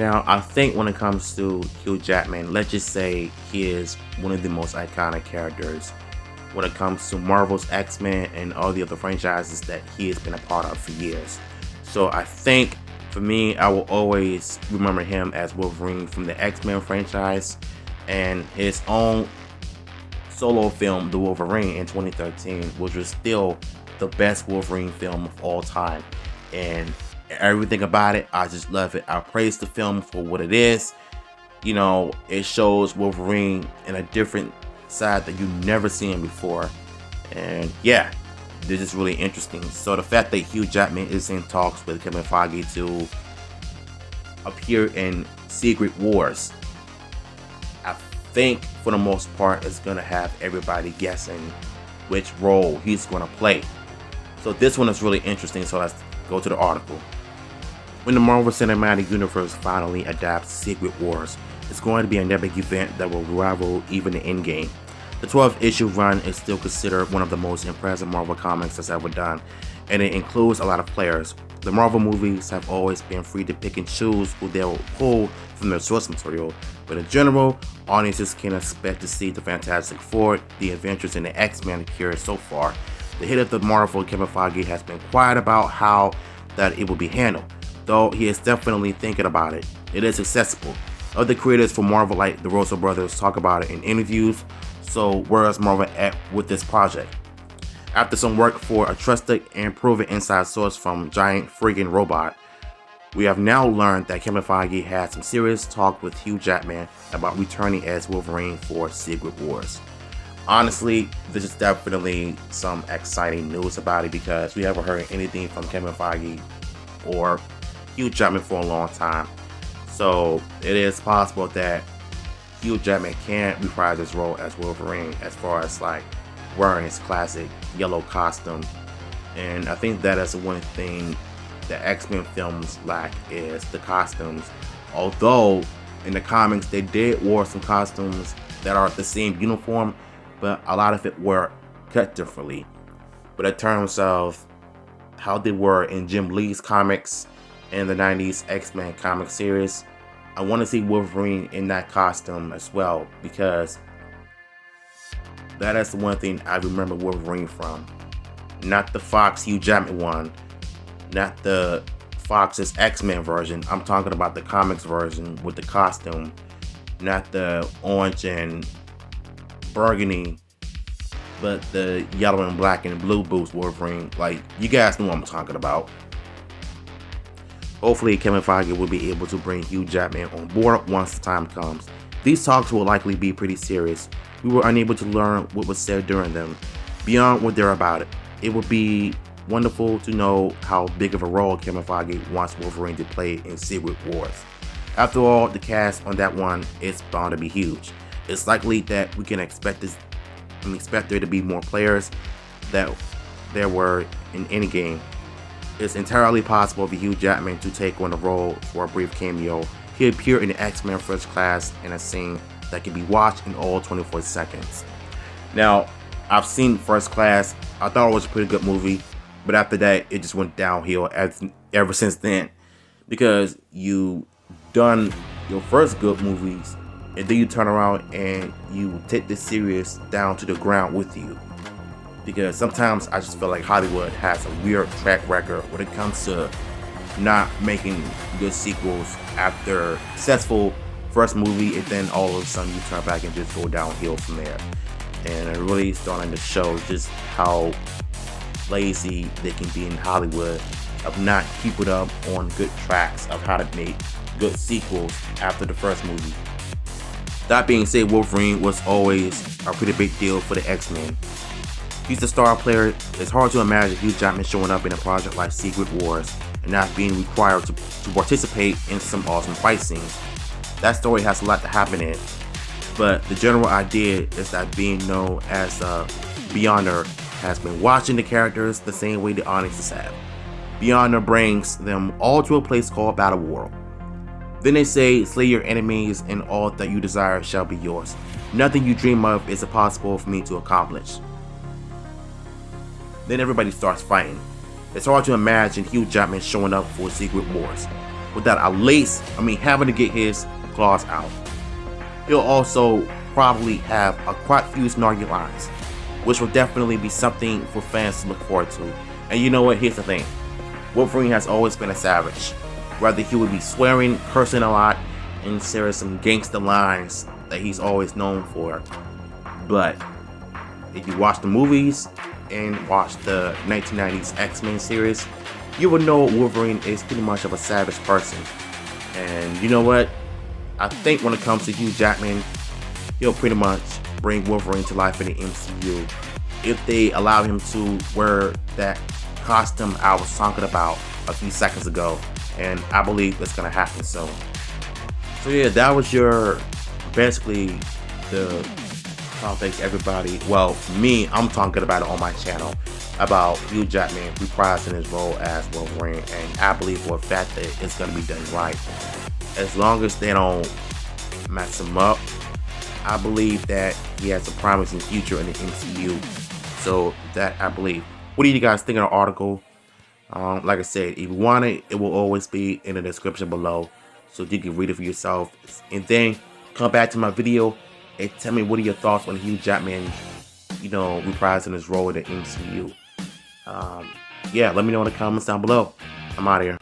Now, I think when it comes to Hugh Jackman, let's just say he is one of the most iconic characters when it comes to Marvel's X-Men and all the other franchises that he has been a part of for years. So I think, for me, I will always remember him as Wolverine from the X-Men franchise, and his own solo film, The Wolverine, in 2013, which was still the best Wolverine film of all time. And everything about it, I just love it. I praise the film for what it is. You know, it shows Wolverine in a different side that you've never seen before. And yeah, this is really interesting. So the fact that Hugh Jackman is in talks with Kevin Feige to appear in Secret Wars, I think for the most part it's gonna have everybody guessing which role he's gonna play. So this one is really interesting, so let's go to the article. When the Marvel Cinematic Universe finally adapts Secret Wars, it's going to be an epic event that will rival even the Endgame. The 12-issue run is still considered one of the most impressive Marvel comics that's ever done, and it includes a lot of players. The Marvel movies have always been free to pick and choose who they will pull from their source material, but in general, audiences can expect to see the Fantastic Four, the Avengers, and the X-Men appear so far. The head of the Marvel, Kevin Feige, has been quiet about how that it will be handled, though he is definitely thinking about it. It is accessible. Other creators for Marvel, like the Russo brothers, talk about it in interviews. So where is Marvel at with this project? After some work for a trusted and proven inside source from Giant Friggin' Robot, we have now learned that Kevin Feige had some serious talk with Hugh Jackman about returning as Wolverine for Secret Wars. Honestly, this is definitely some exciting news about it, because we haven't heard anything from Kevin Feige or Hugh Jackman for a long time. So it is possible that Hugh Jackman can reprise his role as Wolverine, as far as like wearing his classic yellow costume. And I think that is one thing that X-Men films lack, is the costumes. Although in the comics they did wear some costumes that are the same uniform, but a lot of it were cut differently. But in terms of how they were in Jim Lee's comics in the 90s X-Men comic series, I want to see Wolverine in that costume as well, because that is the one thing I remember Wolverine from. Not the Fox Hugh Jackman one, not the Fox's X-Men version. I'm talking about the comics version with the costume, not the orange and burgundy, but the yellow and black and blue boots Wolverine. Like, you guys know what I'm talking about. Hopefully Kevin Feige will be able to bring Hugh Jackman on board once the time comes. These talks will likely be pretty serious. We were unable to learn what was said during them, beyond what they're about it. It would be wonderful to know how big of a role Kevin Feige wants Wolverine to play in Secret Wars. After all, the cast on that one is bound to be huge. It's likely that we can expect there to be more players that there were in any game. It's entirely possible for Hugh Jackman to take on the role for a brief cameo. He appeared in the X-Men First Class in a scene that can be watched in all 24 seconds. Now, I've seen First Class. I thought it was a pretty good movie, but after that, it just went downhill ever since then. Because you done your first good movies, and then you turn around and you take the series down to the ground with you. Because sometimes I just feel like Hollywood has a weird track record when it comes to not making good sequels after successful first movie, and then all of a sudden you turn back and just go downhill from there. And it really starting to show just how lazy they can be in Hollywood of not keeping up on good tracks of how to make good sequels after the first movie. That being said, Wolverine was always a pretty big deal for the X-Men. He's the star player. It's hard to imagine Hugh Jackman showing up in a project like Secret Wars and not being required to participate in some awesome fight scenes. That story has a lot to happen in it, but the general idea is that being known as a Beyonder has been watching the characters the same way the audiences have. Beyonder brings them all to a place called Battle World. Then they say, slay your enemies and all that you desire shall be yours. Nothing you dream of is impossible for me to accomplish. Then everybody starts fighting. It's hard to imagine Hugh Jackman showing up for Secret Wars. without having to get his claws out. He'll also probably have quite a few snarky lines, which will definitely be something for fans to look forward to. And you know what? Here's the thing. Wolverine has always been a savage. Whether he would be swearing, cursing a lot, and sharing some gangster lines that he's always known for. But if you watch the movies and watch the 1990s X-Men series, you will know Wolverine is pretty much of a savage person. And you know what? I think when it comes to Hugh Jackman, he'll pretty much bring Wolverine to life in the MCU if they allow him to wear that costume I was talking about a few seconds ago, and I believe it's gonna happen soon. So yeah, that was basically the topic, everybody. Well, I'm talking about it on my channel about Hugh Jackman reprising his role as Wolverine, and I believe for a fact that it's gonna be done right. As long as they don't mess him up, I believe that he has a promising future in the MCU. So that I believe. What do you guys think of the article? Like I said, if you want it, it will always be in the description below, so you can read it for yourself. And then come back to my video and tell me what are your thoughts on Hugh Jackman, reprising his role in the MCU. Yeah, let me know in the comments down below. I'm out of here.